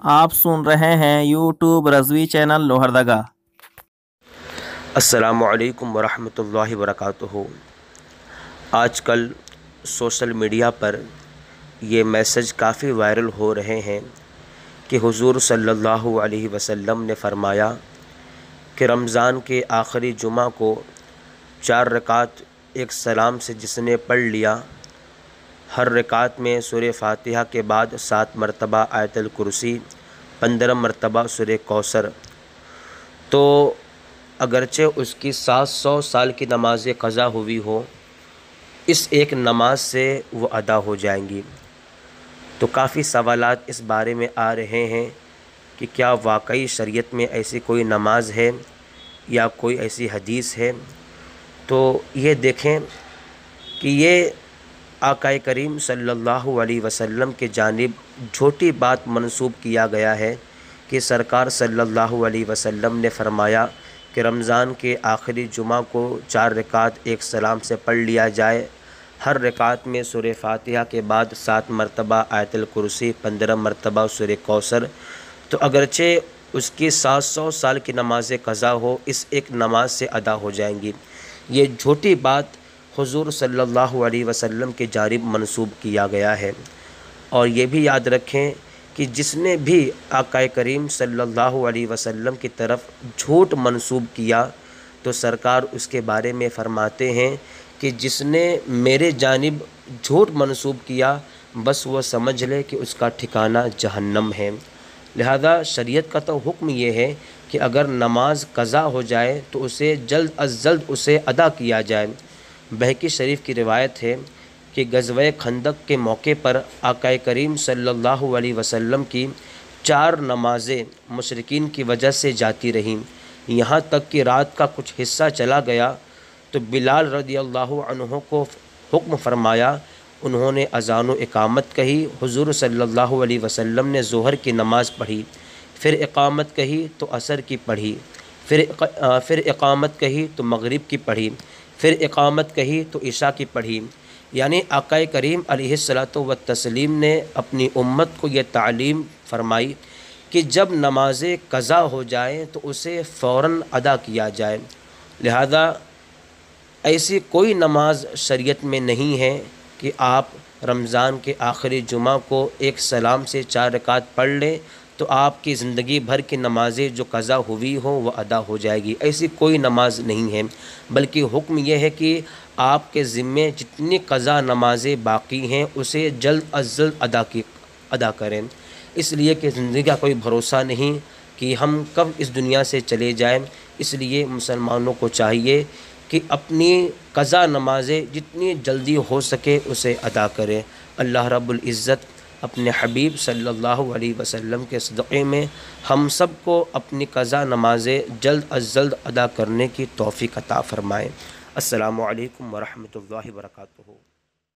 آپ سن رہے ہیں یوٹیوب رضوی چینل لوہردگا۔ السلام علیکم ورحمۃ اللہ وبرکاتہ۔ آج کل سوشل میڈیا پر یہ میسج کافی وائرل ہو رہے ہیں کہ حضور صلی اللہ علیہ وسلم نے فرمایا کہ رمضان کے آخری جمعہ کو 4 رکعت ایک سلام سے جس نے پڑھ لیا، ہر رکعت میں سورہ فاتحہ کے بعد 7 مرتبہ آیت الکرسی، 15 مرتبہ سورہ کوثر، تو اگرچہ اس کی 700 سال کی نماز قضا ہوئی ہو، اس ایک نماز سے وہ ادا ہو جائیں گی۔ تو کافی سوالات اس بارے میں آ رہے ہیں کہ کیا واقعی شریعت میں ایسی کوئی نماز ہے یا کوئی ایسی حدیث ہے؟ تو یہ دیکھیں کہ یہ آقا کریم صلی اللہ علیہ وسلم کی جانب جھوٹی بات منسوب کیا گیا ہے کہ سرکار صلی اللہ علیہ وسلم نے فرمایا کہ رمضان کے آخری جمعہ کو 4 رکعت ایک سلام سے پڑھ لیا جائے، ہر رکعت میں سورہ فاتحہ کے بعد 7 مرتبہ آیت الکرسی، 15 مرتبہ سورہ کوثر، تو اگرچہ اس کی 700 سال کی نماز قضا ہو، اس ایک نماز سے ادا ہو جائیں گی۔ یہ جھوٹی بات حضور صلی اللہ علیہ وسلم کی جانب منسوب کیا گیا ہے۔ اور یہ بھی یاد رکھیں کہ جس نے بھی آقا کریم صلی اللہ علیہ وسلم کی طرف جھوٹ منسوب کیا تو سرکار اس کے بارے میں فرماتے ہیں کہ جس نے میرے جانب جھوٹ منسوب کیا بس وہ سمجھ لے کہ اس کا ٹھکانہ جہنم ہے۔ لہذا شریعت کا تو حکم یہ ہے کہ اگر نماز قضا ہو جائے تو اسے جلد از جلد اسے ادا کیا جائے۔ بہقی شریف کی روایت ہے کہ غزوہ خندق کے موقع پر آقا کریم صلی اللہ علیہ وسلم کی 4 نمازیں مشرکین کی وجہ سے جاتی رہیں، یہاں تک کہ رات کا کچھ حصہ چلا گیا تو بلال رضی اللہ عنہ کو حکم فرمایا، انہوں نے اذان و اقامت کہی، حضور صلی اللہ علیہ وسلم نے ظہر کی نماز پڑھی، پھر اقامت کہی تو عصر کی پڑھی، پھر اقامت کہی تو مغرب کی پڑھی، پھر اقامت کہی تو عشاء کی پڑھی۔ یعنی آقا کریم علیہ الصلاۃ والتسلیم نے اپنی امت کو یہ تعلیم فرمائی کہ جب نماز قضا ہو جائے تو اسے فوراً ادا کیا جائے۔ لہذا ایسی کوئی نماز شریعت میں نہیں ہے کہ آپ رمضان کے آخری جمعہ کو ایک سلام سے 4 رکعت پڑھ لیں تو آپ کی زندگی بھر کی نمازیں جو قضا ہوئی ہوں وہ ادا ہو جائے گی۔ ایسی کوئی نماز نہیں ہے، بلکہ حکم یہ ہے کہ آپ کے ذمے جتنی قضا نمازیں باقی ہیں اسے جلد از جلد ادا کریں، اس لیے کہ زندگی کا کوئی بھروسہ نہیں کہ ہم کب اس دنیا سے چلے جائیں۔ اس لیے مسلمانوں کو چاہیے کہ اپنی قضا نمازیں جتنی جلدی ہو سکے اسے ادا کریں۔ اللہ رب العزت اپنے حبیب صلی اللہ علیہ وسلم کے صدقے میں ہم سب کو اپنی قضا نمازیں جلد از جلد ادا کرنے کی توفیق عطا فرمائے۔ السلام علیکم ورحمۃ اللہ وبرکاتہ۔